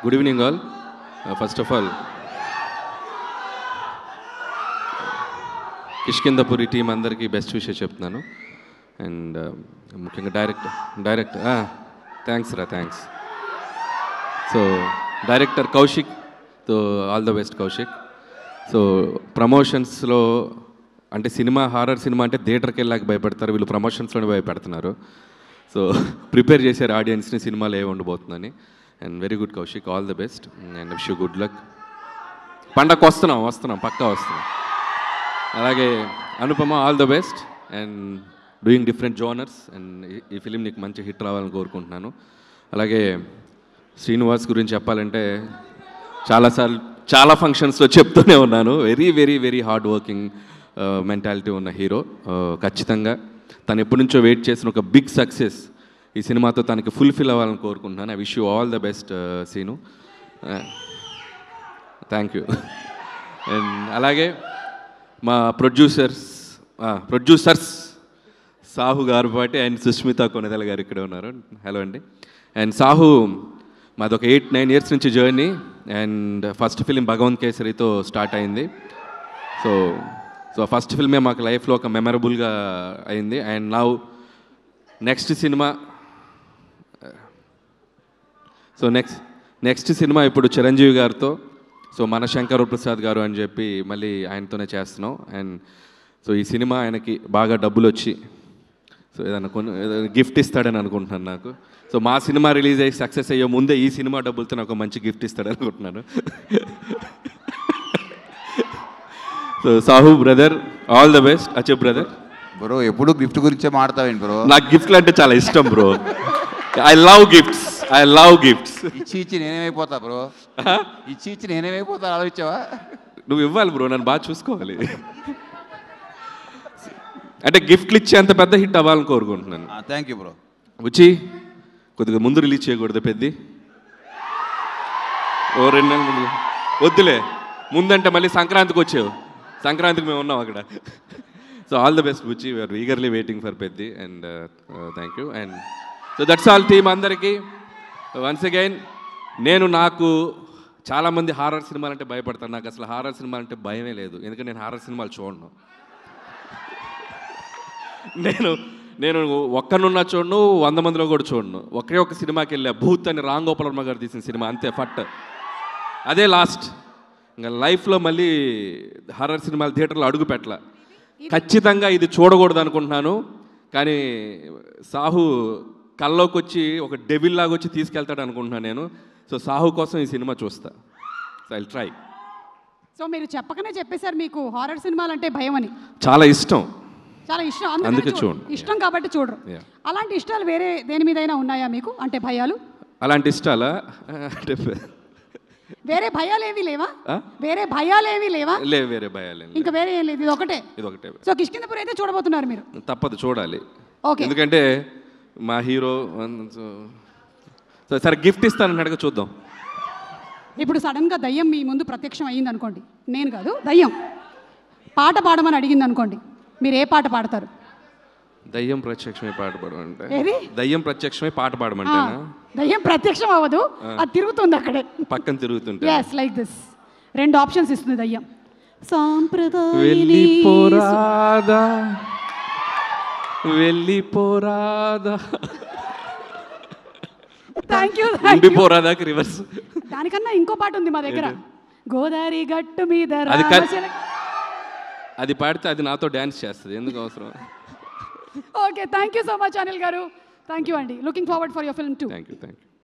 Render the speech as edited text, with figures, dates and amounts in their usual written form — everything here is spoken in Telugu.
Good evening all. First of all Kishkindhapuri team అందరికీ బెస్ట్ విషయం చెప్తున్నాను. అండ్ ముఖ్యంగా director thanks. So director Kaushik, so all the best Kaushik. So ప్రమోషన్స్లో అంటే హారర్ సినిమా అంటే థియేటర్కి వెళ్ళాక భయపడతారు, వీళ్ళు ప్రమోషన్స్లోనే భయపెడుతున్నారు. సో ప్రిపేర్ చేశారు ఆడియన్స్ని సినిమాలో ఏ ఉండబోతుందని. And very good Kaushik, all the best and wish you good luck. పండగకు వస్తున్నాం పక్కా వస్తున్నాం. అలాగే Anupama, all the best and doing different genres. And ఈ ఫిలిం నీకు మంచి హిట్ రావాలని కోరుకుంటున్నాను. అలాగే శ్రీనివాస్ గురించి చెప్పాలంటే చాలా ఫంక్షన్స్లో చెప్తూనే ఉన్నాను, very very very hard working mentality ఉన్న హీరో. ఖచ్చితంగా తను ఎప్పటి నుంచో వెయిట్ చేసిన ఒక బిగ్ సక్సెస్ ఈ సినిమాతో తనకి ఫుల్ఫిల్ అవ్వాలని కోరుకుంటున్నాను. I wish you all the best Seenu. Thank you. And అలాగే మా ప్రొడ్యూసర్స్ సాహు గారు పాటి అండ్ సుష్మిత కొనెదల గారు ఇక్కడ ఉన్నారు. హలో అండి. అండ్ సాహు మాది ఒక 8-9 ఇయర్స్ నుంచి journey. And first film Bhagavanth కేసరితో స్టార్ట్ అయింది. సో ఫస్ట్ ఫిల్మే మాకు లైఫ్లో ఒక మెమరబుల్గా అయింది. అండ్ నౌ నెక్స్ట్ సినిమా ఇప్పుడు చిరంజీవి గారితో, సో మన శంకర్ ప్రసాద్ గారు అని చెప్పి మళ్ళీ ఆయనతోనే చేస్తున్నాం. అండ్ సో ఈ సినిమా ఆయనకి బాగా డబ్బులు వచ్చి సో ఏదైనా గిఫ్ట్ ఇస్తాడని అనుకుంటున్నాను నాకు. సో మా సినిమా రిలీజ్ అయ్యి సక్సెస్ అయ్యే ముందే ఈ సినిమా డబ్బులతో నాకు ఒక మంచి గిఫ్ట్ ఇస్తాడని అనుకుంటున్నాను. So Sahu brother, all the best. అచ్చప్ బ్రదర్. బ్రో ఎప్పుడు గిఫ్ట్ గురించే మాడతావేంటి బ్రో? నాకు గిఫ్ట్లు అంటే చాలా ఇష్టం బ్రో. I love gifts. ఇచ్చి నేనేమైపోతా బ్రో? ఇచ్చి నేనేమైపోతా ఆలోచించావా? నువ్వు ఇవ్వాలి బ్రో, నన్ను బాగా చూసుకోవాలి. అంటే గిఫ్ట్లు ఇచ్చే అంత పెద్ద హిట్ అవ్వాలని కోరుకుంటున్నాను. Thank you bro. వచ్చి కొద్దిగా ముందు రిలీజ్ చేయకూడదు పెద్ది, ఓ 2 నెలల ముందు వద్దులే. ముందంటే మళ్ళీ సంక్రాంతికి వచ్చావు, సంక్రాంతికి మేము ఉన్నాం అక్కడ. So all the best Buchi, we're eagerly waiting for Peddi. And thank you. And so that's all team అందరికీ. వన్స్ అగైన్ నాకు చాలామంది హారర్ సినిమాలు అంటే భయపడతాను. నాకు అసలు హారర్ సినిమాలు అంటే భయమే లేదు, ఎందుకంటే నేను హారర్ సినిమాలు చూడను. నేను ఒక్కనున్నా చూడను, 100 మందిలో కూడా చూడను. ఒకే ఒక సినిమాకి వెళ్ళా, భూత్ అని రామ్ గోపాల్ వర్మ గారు తీసిన సినిమా, అంతే ఫట్, అదే లాస్ట్. ఇంకా లైఫ్లో మళ్ళీ హారర్ సినిమాలు థియేటర్లో అడుగు పెట్టలా. ఖచ్చితంగా ఇది చూడకూడదు అనుకుంటున్నాను, కానీ సాహు కల్లోకి వచ్చి ఒక డెవిల్ లాగా వచ్చి తీసుకెళ్తాడు అనుకుంటున్నాను నేను. సో సాహు కోసం ఈ సినిమా చూస్తా. So I'll try. సో మీరు చెప్పకనే చెప్పేశారు మీకు హారర్ సినిమాలు అంటే భయం అని. చాలా ఇష్టం, అందుకే చూడండి. ఇష్టం కాబట్టి చూడరు. అలాంటి ఇష్టాలు వేరే దేని మీదైనా ఉన్నాయా మీకు, అంటే భయాలు? అలాంటి ఇష్టాలా? వేరే భయాలు ఏమీ లేవా? వేరే భయాలు ఇంకా వేరే ఏం లేదు, ఇది ఒకటే. సో కిష్కిందపురి అయితే చూడబోతున్నారు మీరు? తప్పదు, చూడాలి. ఓకే. ఎందుకంటే మా హీరో. సరే గిఫ్ట్ ఇస్తానన్నాడుగా, చూద్దాం. ఇప్పుడు సడన్గా దయ్యం మీ ముందు ప్రత్యక్షం అయ్యింది అనుకోండి, నేను కాదు దయ్యం పాట పాడమని అడిగింది అనుకోండి, మీరు ఏ పాట పాడతారు? దయ్యం ప్రత్యక్షమే పాట పాడమంటే? దయ్యం ప్రత్యక్షమే పాట పాడమంటే? దయ్యం ప్రత్యక్షం అవ్వదు, అది తిరుగుతుంది అక్కడే పక్కన తిరుగుతుంటే. yes like this 2 ఆప్షన్స్ ఇస్తుంది దయ్యం. వెళ్ళిపోరాదా థ్యాంక్ యూ. ఉండిపోరాదాకి రివర్స్. దానికన్నా ఇంకో పాట ఉంది మా దగ్గర, గోదావరి గట్టు మీద. అది పాడితే అది నాతో డ్యాన్స్ చేస్తుంది, ఎందుకు అవసరం? Okay, thank you so much Anil గారు. థ్యాంక్ యూ అండి. Looking forward for your film two. Thank you.